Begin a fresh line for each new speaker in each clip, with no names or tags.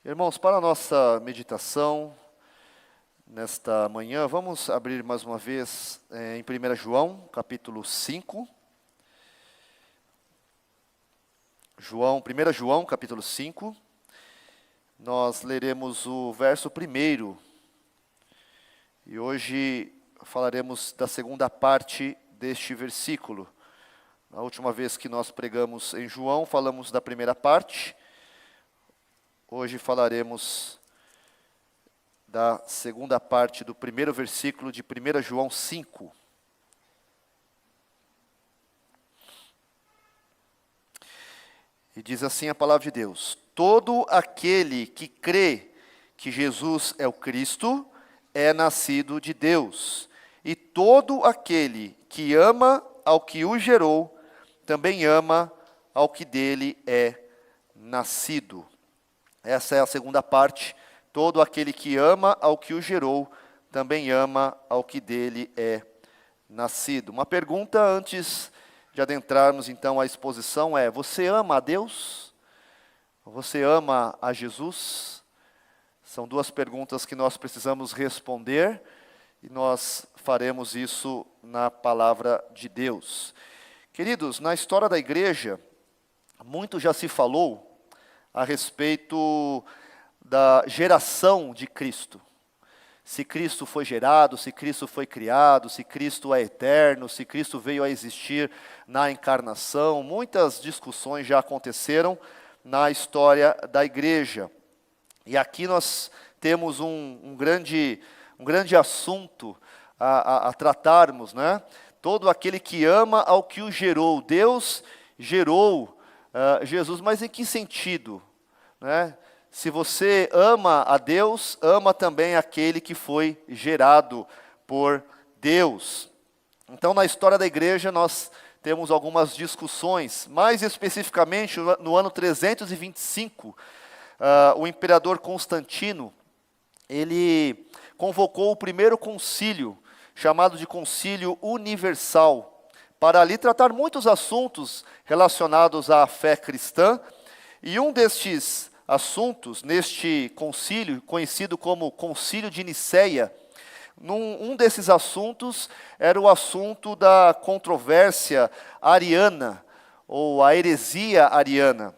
Irmãos, para a nossa meditação nesta manhã, vamos abrir mais uma vez em 1 João, capítulo 5. 1 João, capítulo 5. Nós leremos o verso 1. E hoje falaremos da segunda parte deste versículo. Na última vez que nós pregamos em João, falamos da primeira parte. Hoje falaremos da segunda parte do primeiro versículo de 1 João 5. E diz assim a palavra de Deus: todo aquele que crê que Jesus é o Cristo é nascido de Deus, e todo aquele que ama ao que o gerou, também ama ao que dele é nascido. Essa é a segunda parte. Todo aquele que ama ao que o gerou, também ama ao que dele é nascido. Uma pergunta antes de adentrarmos então a exposição é: você ama a Deus? Você ama a Jesus? São duas perguntas que nós precisamos responder e nós faremos isso na palavra de Deus. Queridos, na história da igreja, muito já se falou a respeito da geração de Cristo. Se Cristo foi gerado, se Cristo foi criado, se Cristo é eterno, se Cristo veio a existir na encarnação. Muitas discussões já aconteceram na história da igreja. E aqui nós temos um grande assunto a tratarmos, né? Todo aquele que ama ao que o gerou. Deus gerou Jesus, mas em que sentido? Né? Se você ama a Deus, ama também aquele que foi gerado por Deus. Então, na história da igreja, nós temos algumas discussões. Mais especificamente, no ano 325, o imperador Constantino, ele convocou o primeiro concílio, chamado de Concílio Universal, para ali tratar muitos assuntos relacionados à fé cristã. E um destes assuntos, neste concílio, conhecido como Concílio de Nicéia, um desses assuntos era o assunto da controvérsia ariana, ou a heresia ariana.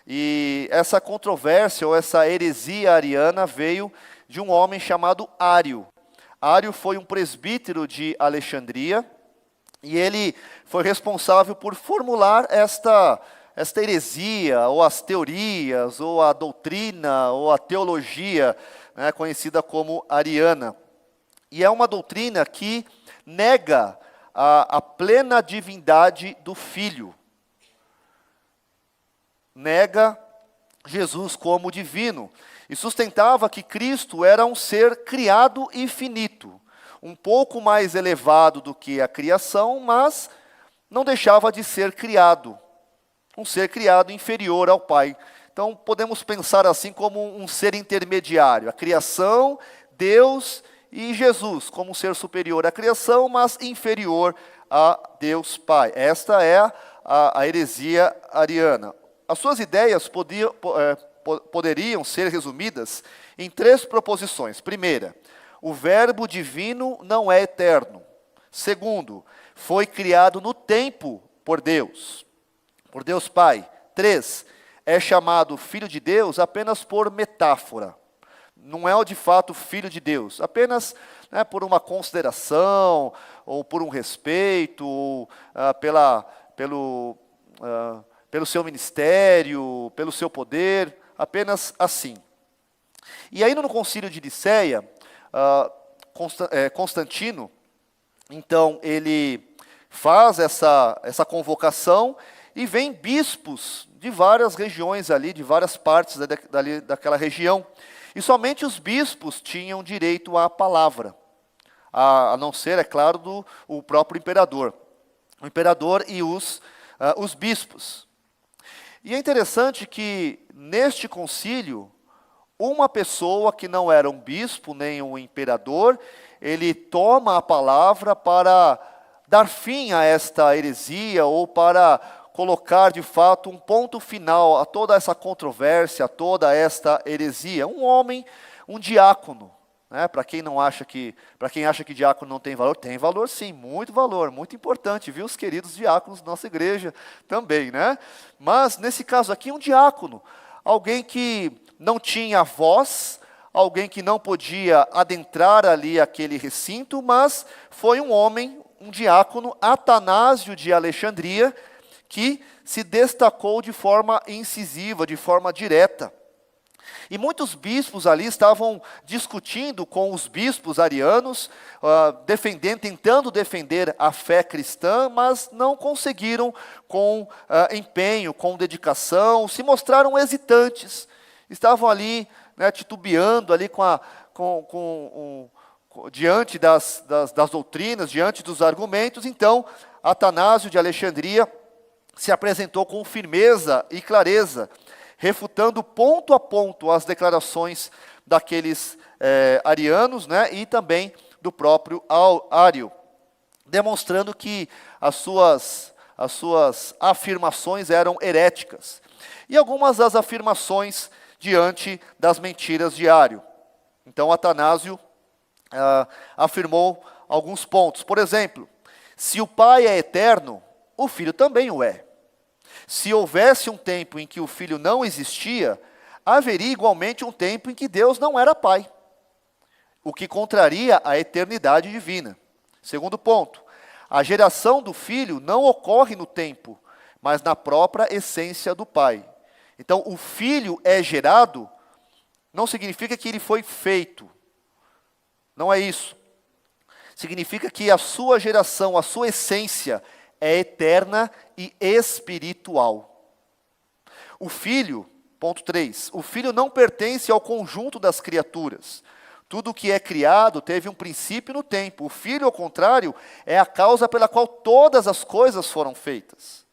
E essa controvérsia, ou essa heresia ariana, veio de um homem chamado Ário. Ário foi um presbítero de Alexandria, e ele foi responsável por formular esta heresia, ou as teorias, ou a doutrina, ou a teologia, né, conhecida como ariana. E é uma doutrina que nega a plena divindade do Filho. Nega Jesus como divino. E sustentava que Cristo era um ser criado e finito, um pouco mais elevado do que a criação, mas não deixava de ser criado. Um ser criado inferior ao Pai. Então, podemos pensar assim como um ser intermediário. A criação, Deus e Jesus, como um ser superior à criação, mas inferior a Deus Pai. Esta é a heresia ariana. As suas ideias poderiam ser resumidas em 3 proposições. Primeira, o verbo divino não é eterno. Segundo, foi criado no tempo por Deus Pai. 3, é chamado Filho de Deus apenas por metáfora. Não é de fato Filho de Deus, apenas por uma consideração, ou por um respeito, ou pelo seu ministério, pelo seu poder, apenas assim. E aí no concílio de Nicéia, Constantino, então ele faz essa convocação, e vem bispos de várias regiões ali, de várias partes daquela região. E somente os bispos tinham direito à palavra, a não ser, é claro, o próprio imperador. O imperador e os bispos. E é interessante que, neste concílio, uma pessoa que não era um bispo, nem um imperador, ele toma a palavra para dar fim a esta heresia, ou para colocar de fato um ponto final a toda essa controvérsia, a toda esta heresia. Um homem, um diácono, né? Para quem acha que diácono não tem valor sim, muito valor, muito importante, viu, os queridos diáconos da nossa igreja também, né? Mas nesse caso aqui, um diácono, alguém que não tinha voz, alguém que não podia adentrar ali aquele recinto, mas foi um homem, um diácono, Atanásio de Alexandria, que se destacou de forma incisiva, de forma direta. E muitos bispos ali estavam discutindo com os bispos arianos, tentando defender a fé cristã, mas não conseguiram com empenho, com dedicação, se mostraram hesitantes. Estavam ali, né, titubeando ali diante das doutrinas, diante dos argumentos. Então, Atanásio de Alexandria se apresentou com firmeza e clareza, refutando ponto a ponto as declarações daqueles arianos, né, e também do próprio Ário, demonstrando que as suas afirmações eram heréticas. E algumas das afirmações diante das mentiras de Ário. Então, Atanásio afirmou alguns pontos. Por exemplo, se o Pai é eterno, o Filho também o é. Se houvesse um tempo em que o Filho não existia, haveria igualmente um tempo em que Deus não era Pai, o que contraria a eternidade divina. Segundo ponto, a geração do Filho não ocorre no tempo, mas na própria essência do Pai. Então, o Filho é gerado, não significa que ele foi feito. Não é isso. Significa que a sua geração, a sua essência é eterna e espiritual. O Filho, ponto 3, o Filho não pertence ao conjunto das criaturas. Tudo o que é criado teve um princípio no tempo. O Filho, ao contrário, é a causa pela qual todas as coisas foram feitas.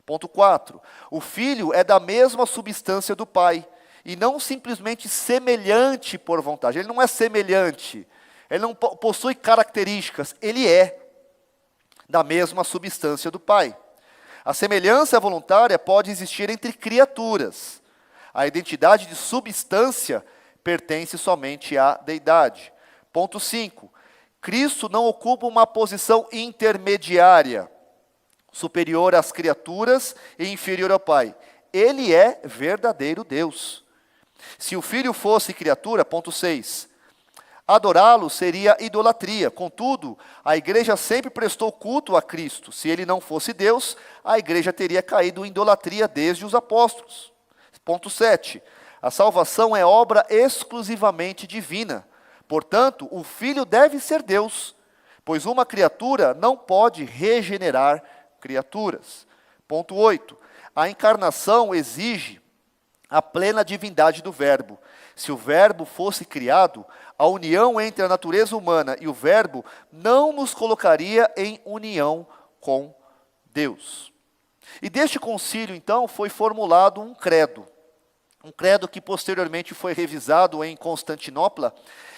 Ponto 4, o Filho é da mesma substância do Pai, e não simplesmente semelhante por vontade. Ele não é semelhante, ele não possui características, ele é da mesma substância do Pai. A semelhança voluntária pode existir entre criaturas. A identidade de substância pertence somente à deidade. Ponto 5. Cristo não ocupa uma posição intermediária, superior às criaturas e inferior ao Pai. Ele é verdadeiro Deus. Se o Filho fosse criatura, ponto 6, adorá-lo seria idolatria. Contudo, a igreja sempre prestou culto a Cristo. Se ele não fosse Deus, a igreja teria caído em idolatria desde os apóstolos. Ponto 7. A salvação é obra exclusivamente divina. Portanto, o Filho deve ser Deus, pois uma criatura não pode regenerar criaturas. Ponto 8. A encarnação exige a plena divindade do Verbo. Se o Verbo fosse criado, a união entre a natureza humana e o Verbo não nos colocaria em união com Deus. E deste concílio, então, foi formulado um credo que posteriormente foi revisado em Constantinopla,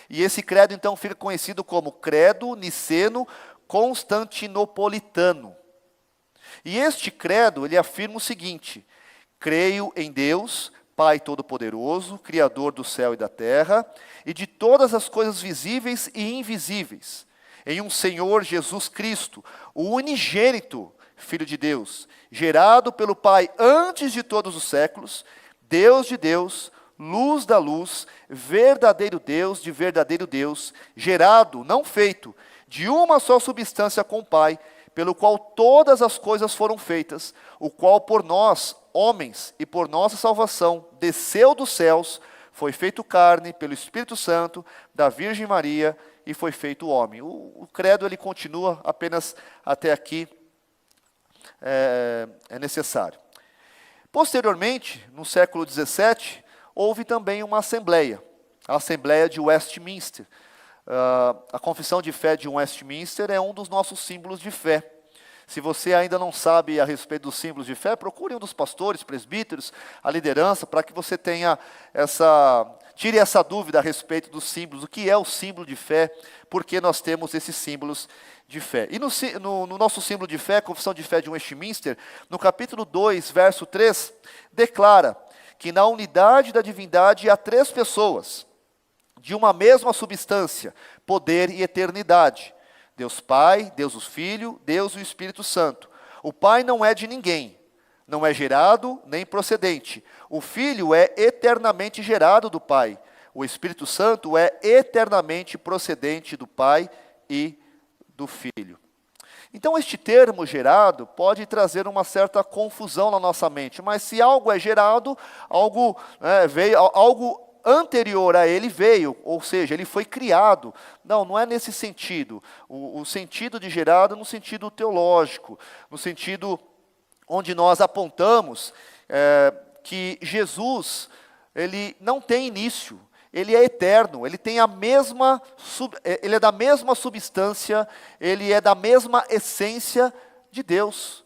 e esse credo, então, fica conhecido como Credo Niceno-Constantinopolitano. E este credo, ele afirma o seguinte: creio em Deus, Pai Todo-Poderoso, Criador do céu e da terra, e de todas as coisas visíveis e invisíveis, em um Senhor Jesus Cristo, o unigênito Filho de Deus, gerado pelo Pai antes de todos os séculos, Deus de Deus, luz da luz, verdadeiro Deus de verdadeiro Deus, gerado, não feito, de uma só substância com o Pai, pelo qual todas as coisas foram feitas, o qual por nós, homens, e por nossa salvação, desceu dos céus, foi feito carne pelo Espírito Santo, da Virgem Maria, e foi feito homem. O credo, ele continua apenas até aqui, é necessário. Posteriormente, no século XVII, houve também uma assembleia, a Assembleia de Westminster. A confissão de fé de Westminster é um dos nossos símbolos de fé. Se você ainda não sabe a respeito dos símbolos de fé, procure um dos pastores, presbíteros, a liderança, para que você tenha tire essa dúvida a respeito dos símbolos. O que é o símbolo de fé? Por que nós temos esses símbolos de fé? E no nosso símbolo de fé, Confissão de Fé de Westminster, no capítulo 2, verso 3, declara que na unidade da divindade há 3 pessoas, de uma mesma substância, poder e eternidade. Deus Pai, Deus o Filho, Deus o Espírito Santo. O Pai não é de ninguém, não é gerado nem procedente. O Filho é eternamente gerado do Pai. O Espírito Santo é eternamente procedente do Pai e do Filho. Então, este termo gerado pode trazer uma certa confusão na nossa mente, mas se algo é gerado, algo anterior a ele veio, ou seja, ele foi criado. Não é nesse sentido. O sentido de gerado no sentido teológico, no sentido onde nós apontamos que Jesus, ele não tem início, ele é eterno, ele tem ele é da mesma substância, ele é da mesma essência de Deus.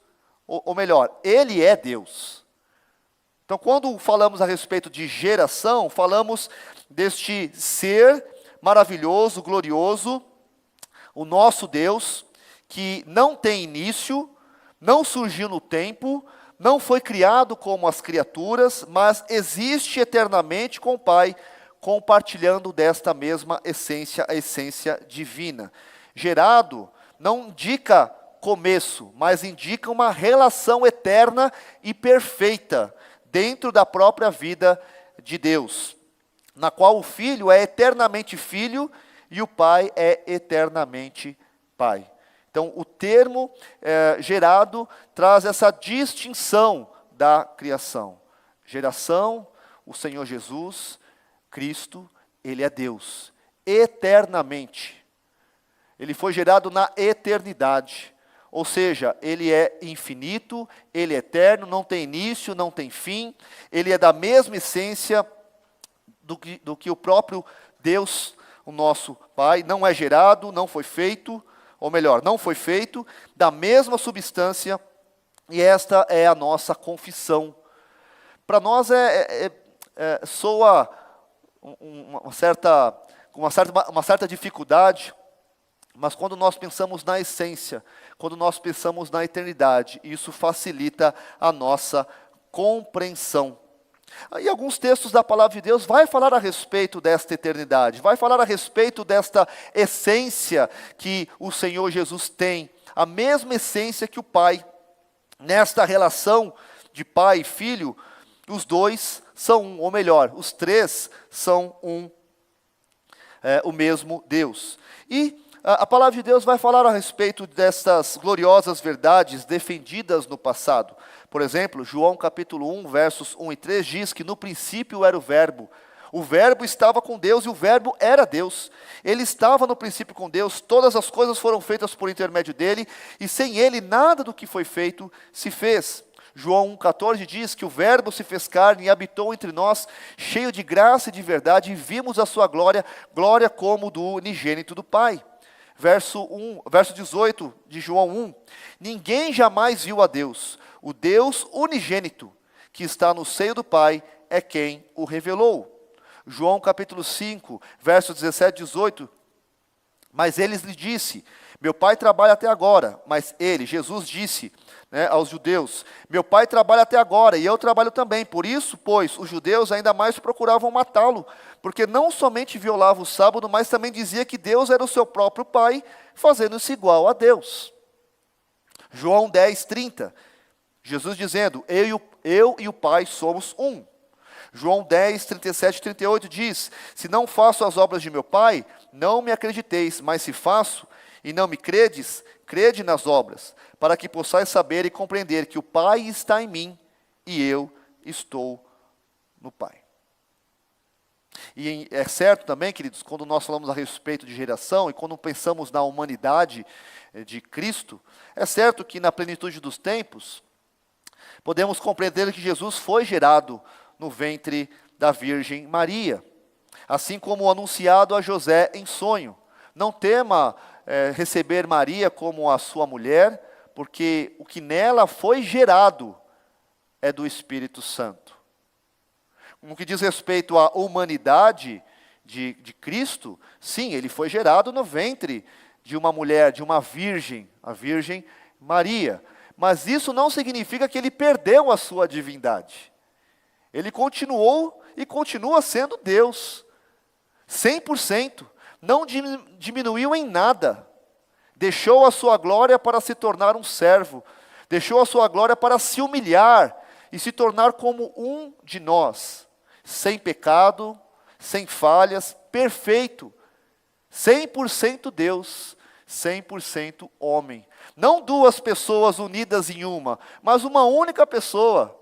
Ou melhor, ele é Deus. Então, quando falamos a respeito de geração, falamos deste ser maravilhoso, glorioso, o nosso Deus, que não tem início, não surgiu no tempo, não foi criado como as criaturas, mas existe eternamente com o Pai, compartilhando desta mesma essência, a essência divina. Gerado não indica começo, mas indica uma relação eterna e perfeita dentro da própria vida de Deus, na qual o Filho é eternamente Filho e o Pai é eternamente Pai. Então, o termo gerado traz essa distinção da criação. Geração, o Senhor Jesus, Cristo, Ele é Deus, eternamente. Ele foi gerado na eternidade, ou seja, Ele é infinito, Ele é eterno, não tem início, não tem fim, Ele é da mesma essência do que o próprio Deus, o nosso Pai, não é gerado, não foi feito, ou melhor, não foi feito, da mesma substância, e esta é a nossa confissão. Para nós soa uma certa dificuldade, mas quando nós pensamos na essência, quando nós pensamos na eternidade, isso facilita a nossa compreensão. E alguns textos da palavra de Deus vai falar a respeito desta eternidade, vai falar a respeito desta essência que o Senhor Jesus tem, a mesma essência que o Pai. Nesta relação de Pai e Filho, os dois são um, ou melhor, os 3 são o mesmo Deus. E a palavra de Deus vai falar a respeito destas gloriosas verdades defendidas no passado. Por exemplo, João capítulo 1, versos 1 e 3 diz que no princípio era o Verbo estava com Deus e o Verbo era Deus. Ele estava no princípio com Deus, todas as coisas foram feitas por intermédio dele, e sem ele nada do que foi feito se fez. João 1,14 diz que o Verbo se fez carne e habitou entre nós, cheio de graça e de verdade, e vimos a sua glória, glória como do unigênito do Pai. Verso 18 de João 1, ninguém jamais viu a Deus, o Deus unigênito, que está no seio do Pai, é quem o revelou. João capítulo 5, versos 17 e 18, mas ele lhe disse, meu Pai trabalha até agora, mas Jesus disse aos judeus, meu Pai trabalha até agora, e eu trabalho também, por isso, pois, os judeus ainda mais procuravam matá-lo, porque não somente violava o sábado, mas também dizia que Deus era o seu próprio Pai, fazendo-se igual a Deus. João 10, 30, Jesus dizendo, eu e o Pai somos um. João 10, 37 e 38 diz, se não faço as obras de meu Pai, não me acrediteis, mas se faço e não me credes, crede nas obras, para que possais saber e compreender que o Pai está em mim e eu estou no Pai. E é certo também, queridos, quando nós falamos a respeito de geração e quando pensamos na humanidade de Cristo, é certo que na plenitude dos tempos, podemos compreender que Jesus foi gerado no ventre da Virgem Maria, assim como anunciado a José em sonho. Não tema receber Maria como a sua mulher, porque o que nela foi gerado é do Espírito Santo. No que diz respeito à humanidade de Cristo, sim, ele foi gerado no ventre de uma mulher, de uma virgem, a Virgem Maria. Mas isso não significa que ele perdeu a sua divindade. Ele continuou e continua sendo Deus, 100%, não diminuiu em nada. Deixou a sua glória para se tornar um servo, deixou a sua glória para se humilhar e se tornar como um de nós, sem pecado, sem falhas, perfeito, 100% Deus, 100% homem. Não duas pessoas unidas em uma, mas uma única pessoa,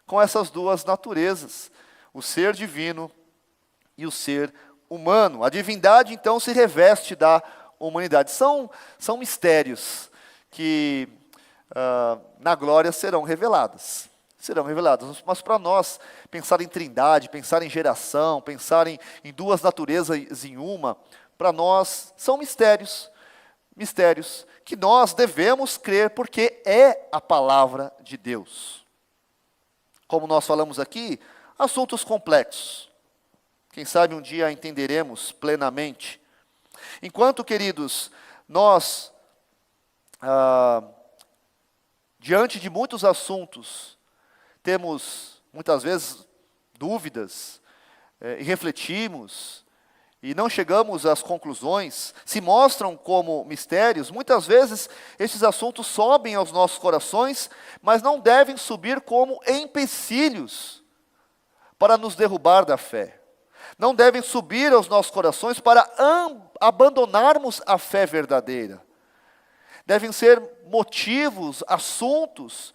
com essas duas naturezas, o ser divino e o ser humano. A divindade, então, se reveste da humanidade. São mistérios que na glória serão revelados. Mas para nós, pensar em trindade, pensar em geração, pensar em duas naturezas em uma, para nós são mistérios que nós devemos crer, porque é a palavra de Deus. Como nós falamos aqui, assuntos complexos. Quem sabe um dia entenderemos plenamente. Enquanto, queridos, nós, diante de muitos assuntos, temos muitas vezes dúvidas, e refletimos, e não chegamos às conclusões, se mostram como mistérios, muitas vezes esses assuntos sobem aos nossos corações, mas não devem subir como empecilhos para nos derrubar da fé. Não devem subir aos nossos corações para abandonarmos a fé verdadeira. Devem ser motivos, assuntos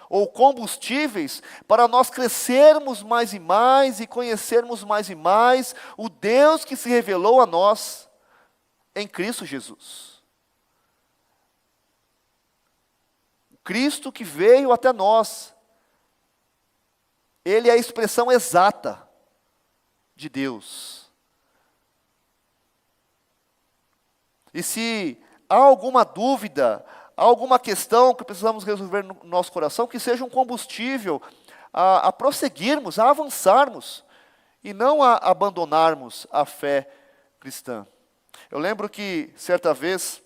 ou combustíveis para nós crescermos mais e mais e conhecermos mais e mais o Deus que se revelou a nós em Cristo Jesus. O Cristo que veio até nós. Ele é a expressão exata de Deus. E se há alguma dúvida, há alguma questão que precisamos resolver no nosso coração, que seja um combustível a prosseguirmos, a avançarmos, e não a abandonarmos a fé cristã. Eu lembro que, certa vez,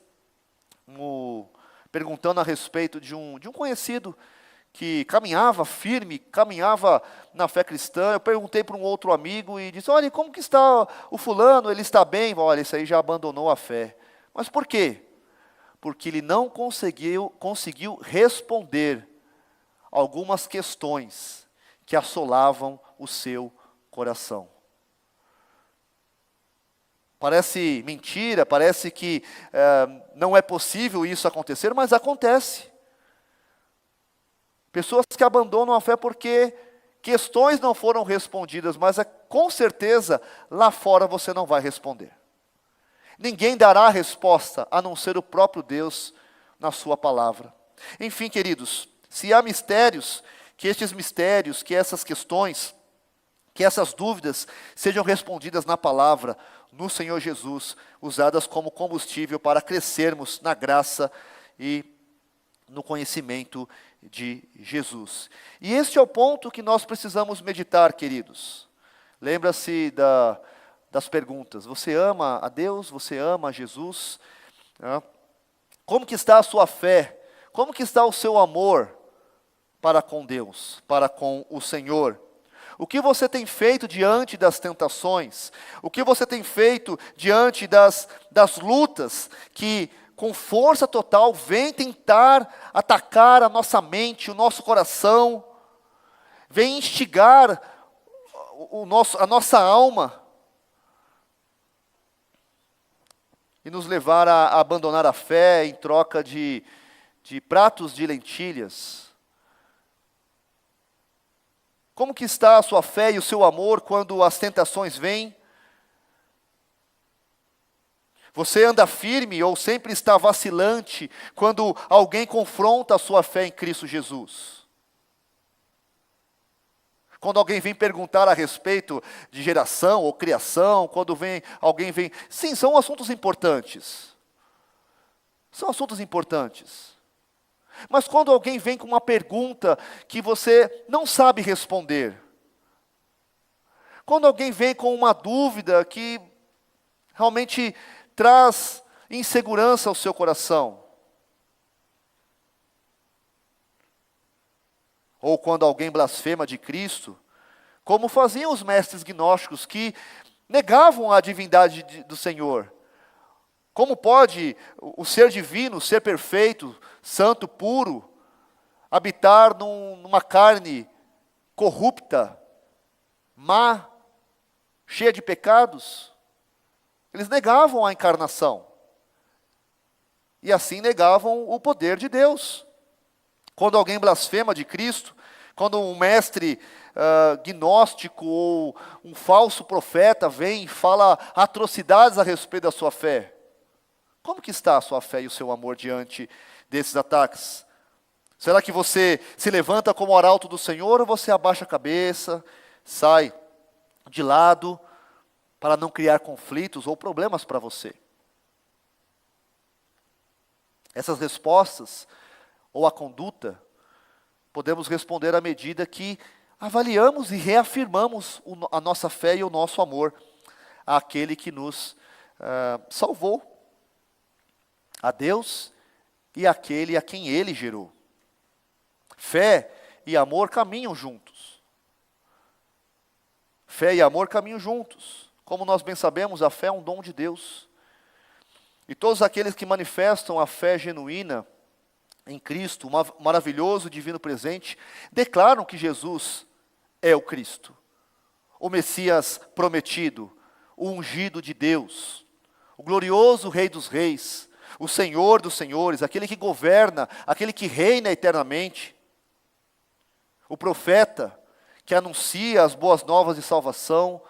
perguntando a respeito de um conhecido que caminhava firme, caminhava na fé cristã, eu perguntei para um outro amigo e disse: olha, como que está o fulano? Ele está bem? Olha, esse aí já abandonou a fé. Mas por quê? Porque ele não conseguiu responder algumas questões que assolavam o seu coração. Parece mentira, parece que não é possível isso acontecer, mas acontece. Pessoas que abandonam a fé porque questões não foram respondidas, mas com certeza lá fora você não vai responder. Ninguém dará a resposta, a não ser o próprio Deus na sua palavra. Enfim, queridos, se há mistérios, que essas questões, que essas dúvidas sejam respondidas na palavra, no Senhor Jesus, usadas como combustível para crescermos na graça e no conhecimento de Jesus. E este é o ponto que nós precisamos meditar, queridos. Lembra-se das perguntas. Você ama a Deus? Você ama a Jesus? Como que está a sua fé? Como que está o seu amor para com Deus, para com o Senhor? O que você tem feito diante das tentações? O que você tem feito diante das lutas que, com força total, vêm tentar atacar a nossa mente, o nosso coração, vêm instigar a nossa alma, e nos levar a abandonar a fé em troca de pratos de lentilhas? Como que está a sua fé e o seu amor quando as tentações vêm? Você anda firme ou sempre está vacilante quando alguém confronta a sua fé em Cristo Jesus? Quando alguém vem perguntar a respeito de geração ou criação, quando alguém vem... Sim, são assuntos importantes. São assuntos importantes. Mas quando alguém vem com uma pergunta que você não sabe responder, Quando alguém vem com uma dúvida que realmente traz insegurança ao seu coração. Ou quando alguém blasfema de Cristo, como faziam os mestres gnósticos que negavam a divindade do Senhor. Como pode o ser divino, o ser perfeito, santo, puro, habitar numa carne corrupta, má, cheia de pecados? Eles negavam a encarnação. E assim negavam o poder de Deus. Quando alguém blasfema de Cristo, quando um mestre gnóstico ou um falso profeta vem e fala atrocidades a respeito da sua fé, como que está a sua fé e o seu amor diante desses ataques? Será que você se levanta como arauto do Senhor ou você abaixa a cabeça, sai de lado para não criar conflitos ou problemas para você? Essas respostas ou a conduta podemos responder à medida que avaliamos e reafirmamos a nossa fé e o nosso amor àquele que nos salvou, a Deus e àquele a quem Ele gerou. Fé e amor caminham juntos. Fé e amor caminham juntos. Como nós bem sabemos, a fé é um dom de Deus. E todos aqueles que manifestam a fé genuína em Cristo, um maravilhoso divino presente, declaram que Jesus é o Cristo, o Messias prometido, o ungido de Deus, o glorioso Rei dos Reis, o Senhor dos Senhores, aquele que governa, aquele que reina eternamente, o profeta que anuncia as boas novas de salvação,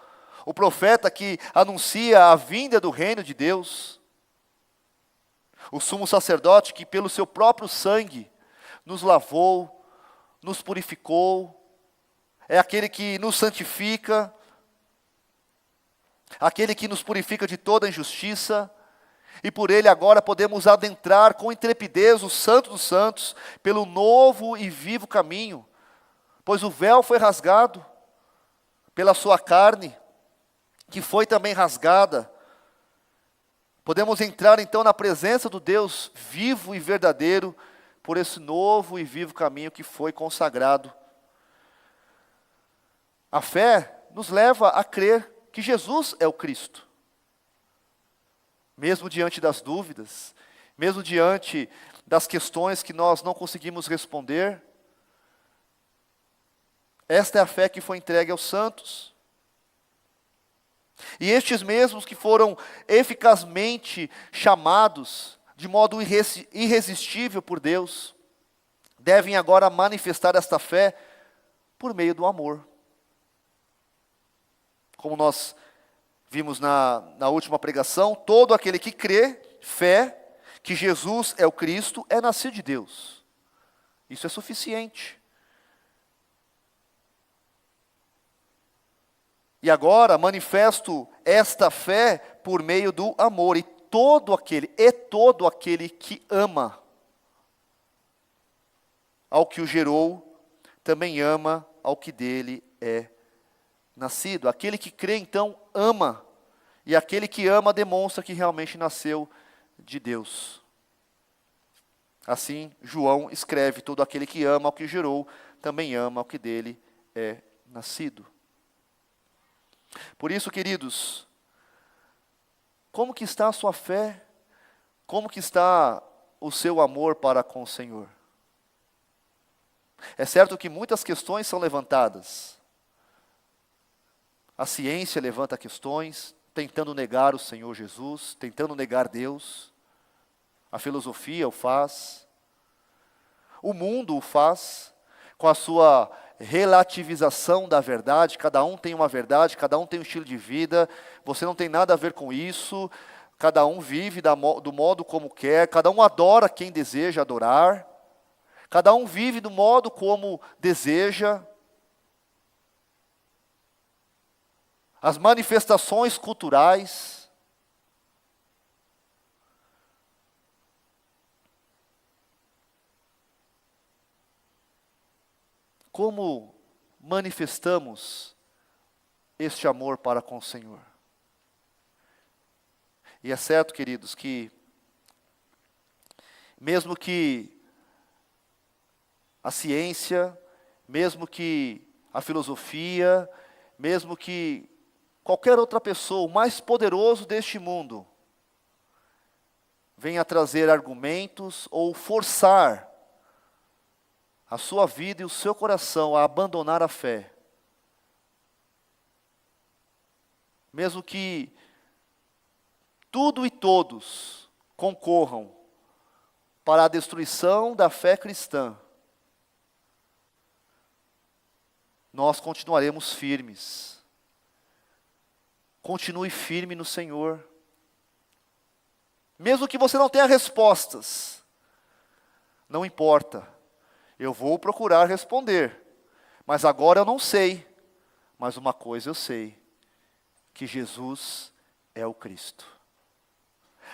o profeta que anuncia a vinda do reino de Deus, o sumo sacerdote que pelo seu próprio sangue nos lavou, nos purificou, é aquele que nos santifica, aquele que nos purifica de toda injustiça, e por ele agora podemos adentrar com intrepidez o Santo dos Santos, pelo novo e vivo caminho, pois o véu foi rasgado pela sua carne, que foi também rasgada. Podemos entrar então na presença do Deus vivo e verdadeiro, por esse novo e vivo caminho que foi consagrado. A fé nos leva a crer que Jesus é o Cristo. Mesmo diante das dúvidas, mesmo diante das questões que nós não conseguimos responder, esta é a fé que foi entregue aos santos. E estes mesmos que foram eficazmente chamados de modo irresistível por Deus, devem agora manifestar esta fé por meio do amor. Como nós vimos na última pregação, todo aquele que crê, fé, que Jesus é o Cristo, é nascido de Deus. Isso é suficiente. E agora manifesto esta fé por meio do amor, e todo aquele que ama ao que o gerou, também ama ao que dele é nascido. Aquele que crê, então, ama, e aquele que ama demonstra que realmente nasceu de Deus. Assim, João escreve: todo aquele que ama ao que gerou, também ama ao que dele é nascido. Por isso, queridos, como que está a sua fé? Como que está o seu amor para com o Senhor? É certo que muitas questões são levantadas. A ciência levanta questões, tentando negar o Senhor Jesus, tentando negar Deus. A filosofia o faz. O mundo o faz, com a sua relativização da verdade. Cada um tem uma verdade, cada um tem um estilo de vida, você não tem nada a ver com isso, cada um vive do modo como quer, cada um adora quem deseja adorar, cada um vive do modo como deseja. As manifestações culturais, como manifestamos este amor para com o Senhor. E é certo, queridos, que mesmo que a ciência, mesmo que a filosofia, mesmo que qualquer outra pessoa, o mais poderoso deste mundo, venha trazer argumentos ou forçar a sua vida e o seu coração a abandonar a fé, mesmo que tudo e todos concorram para a destruição da fé cristã, nós continuaremos firmes. Continue firme no Senhor. Mesmo que você não tenha respostas, não importa. Eu vou procurar responder. Mas agora eu não sei. Mas uma coisa eu sei, que Jesus é o Cristo.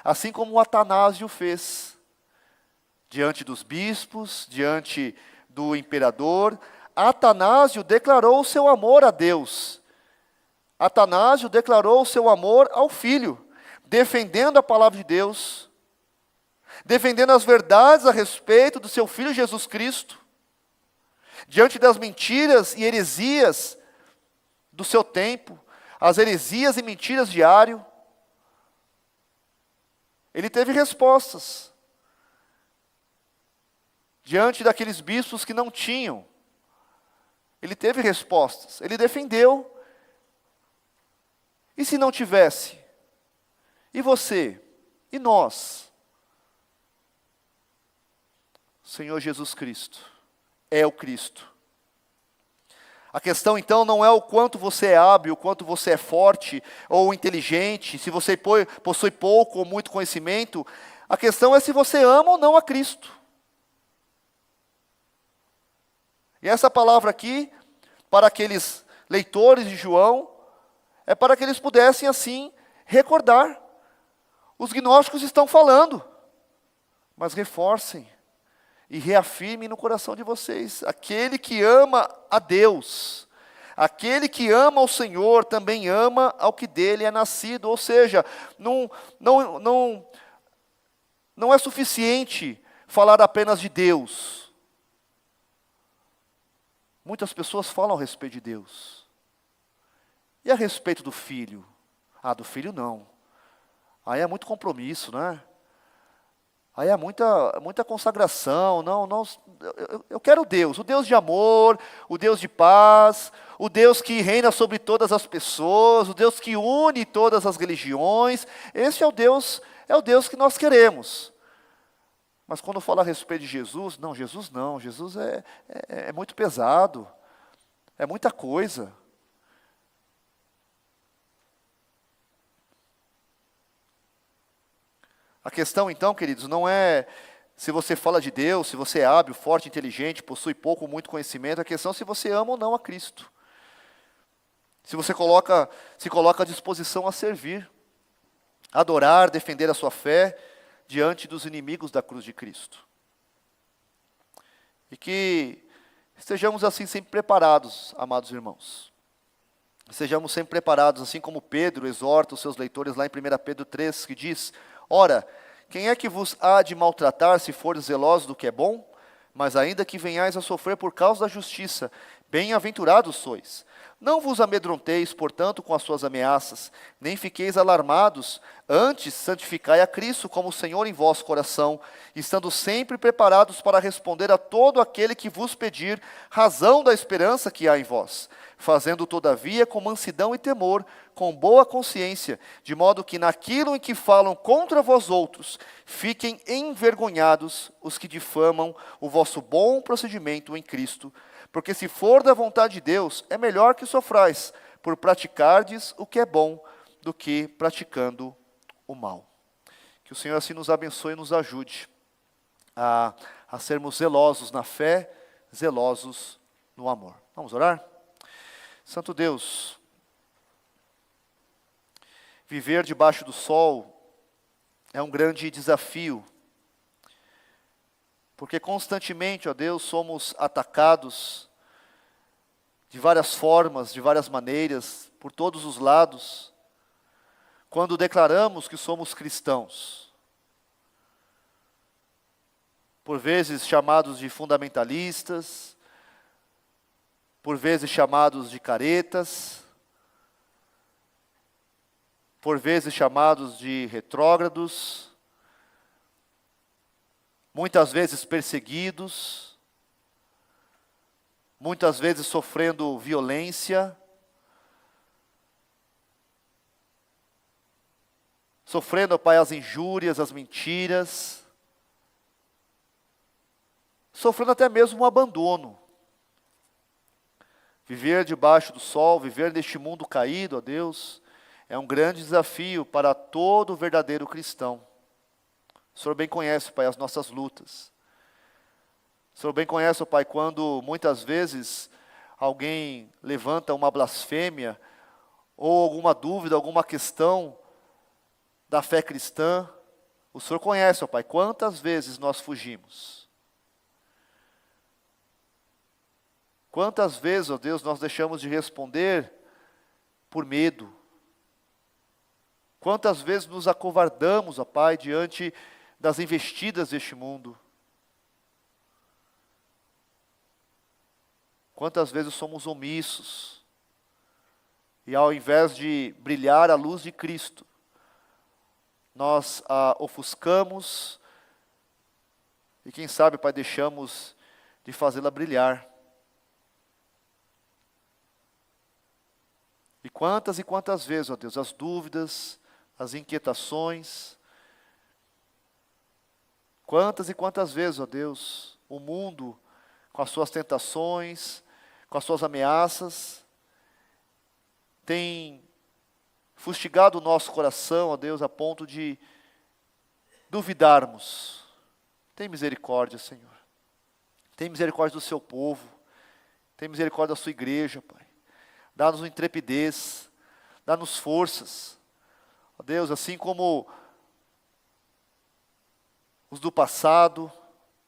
Assim como o Atanásio fez, diante dos bispos, diante do imperador, Atanásio declarou o seu amor a Deus. Atanásio declarou o seu amor ao Filho, defendendo a palavra de Deus, defendendo as verdades a respeito do seu Filho Jesus Cristo, diante das mentiras e heresias do seu tempo, as heresias e mentiras de Ario, ele teve respostas diante daqueles bispos que não tinham. Ele teve respostas, ele defendeu. E se não tivesse? E você? E nós? O Senhor Jesus Cristo é o Cristo. A questão então não é o quanto você é hábil, o quanto você é forte ou inteligente, se você possui pouco ou muito conhecimento. A questão é se você ama ou não a Cristo. E essa palavra aqui, para aqueles leitores de João, é para que eles pudessem assim recordar. Os gnósticos estão falando, mas reforcem e reafirmem no coração de vocês. Aquele que ama a Deus, aquele que ama o Senhor, também ama ao que dele é nascido. Ou seja, não é suficiente falar apenas de Deus. Muitas pessoas falam a respeito de Deus. E a respeito do Filho? Ah, do Filho não. Aí é muito compromisso, né? Aí é muita consagração. Não, eu quero Deus, o Deus de amor, o Deus de paz, o Deus que reina sobre todas as pessoas, o Deus que une todas as religiões. Esse é o Deus que nós queremos. Mas quando fala a respeito de Jesus, não, Jesus é muito pesado, é muita coisa. A questão então, queridos, não é se você fala de Deus, se você é hábil, forte, inteligente, possui pouco ou muito conhecimento, a questão é se você ama ou não a Cristo. Se você se coloca à disposição a servir, adorar, defender a sua fé, diante dos inimigos da cruz de Cristo. E que estejamos assim sempre preparados, amados irmãos. Estejamos sempre preparados, assim como Pedro exorta os seus leitores lá em 1 Pedro 3, que diz: ora, quem é que vos há de maltratar se fordes zelosos do que é bom? Mas ainda que venhais a sofrer por causa da justiça, bem-aventurados sois. Não vos amedronteis, portanto, com as suas ameaças, nem fiqueis alarmados, antes santificai a Cristo como Senhor em vosso coração, estando sempre preparados para responder a todo aquele que vos pedir razão da esperança que há em vós, fazendo todavia com mansidão e temor, com boa consciência, de modo que naquilo em que falam contra vós outros, fiquem envergonhados os que difamam o vosso bom procedimento em Cristo. Porque se for da vontade de Deus, é melhor que sofrais, por praticardes o que é bom, do que praticando o mal. Que o Senhor assim nos abençoe e nos ajude a sermos zelosos na fé, zelosos no amor. Vamos orar? Santo Deus, viver debaixo do sol é um grande desafio, porque constantemente, ó Deus, somos atacados de várias formas, de várias maneiras, por todos os lados, quando declaramos que somos cristãos. Por vezes chamados de fundamentalistas, por vezes chamados de caretas, por vezes chamados de retrógrados, muitas vezes perseguidos, muitas vezes sofrendo violência, sofrendo, Pai, as injúrias, as mentiras, sofrendo até mesmo um abandono. Viver debaixo do sol, viver neste mundo caído, ó Deus, é um grande desafio para todo verdadeiro cristão. O Senhor bem conhece, Pai, as nossas lutas. O Senhor bem conhece, ó Pai, quando muitas vezes alguém levanta uma blasfêmia, ou alguma dúvida, alguma questão da fé cristã. O Senhor conhece, ó Pai, quantas vezes nós fugimos. Quantas vezes, ó Deus, nós deixamos de responder por medo? Quantas vezes nos acovardamos, ó Pai, diante das investidas deste mundo? Quantas vezes somos omissos? E ao invés de brilhar a luz de Cristo, nós a ofuscamos e quem sabe, Pai, deixamos de fazê-la brilhar. E quantas vezes, ó Deus, as dúvidas, as inquietações, quantas e quantas vezes, ó Deus, o mundo, com as suas tentações, com as suas ameaças, tem fustigado o nosso coração, ó Deus, a ponto de duvidarmos. Tem misericórdia, Senhor. Tem misericórdia do seu povo. Tem misericórdia da sua igreja, Pai. Dá-nos intrepidez, dá-nos forças. Ó Deus, assim como os do passado,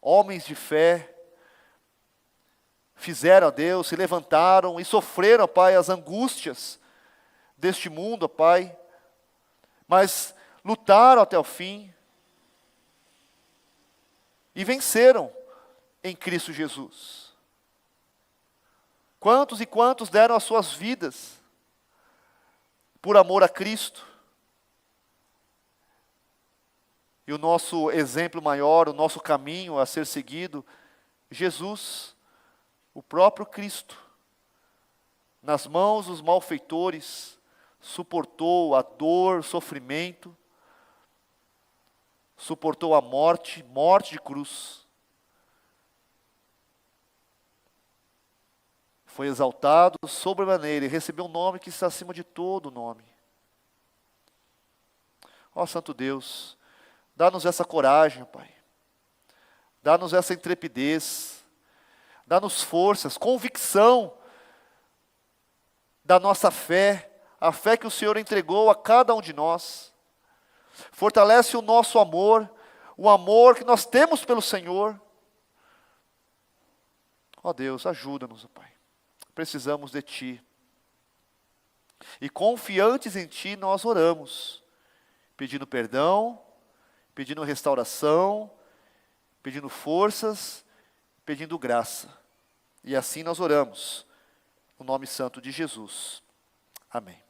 homens de fé, fizeram, ó Deus, se levantaram e sofreram, ó Pai, as angústias deste mundo, ó Pai, mas lutaram até o fim e venceram em Cristo Jesus. Quantos e quantos deram as suas vidas por amor a Cristo? E o nosso exemplo maior, o nosso caminho a ser seguido, Jesus, o próprio Cristo, nas mãos dos malfeitores, suportou a dor, o sofrimento, suportou a morte de cruz. Foi exaltado sobremaneira e recebeu um nome que está acima de todo nome. Ó Santo Deus, dá-nos essa coragem, Pai. Dá-nos essa intrepidez. Dá-nos forças, convicção da nossa fé, a fé que o Senhor entregou a cada um de nós. Fortalece o nosso amor, o amor que nós temos pelo Senhor. Ó Deus, ajuda-nos, Pai. Precisamos de Ti. E confiantes em Ti nós oramos, pedindo perdão, pedindo restauração, pedindo forças, pedindo graça. E assim nós oramos, no nome santo de Jesus. Amém.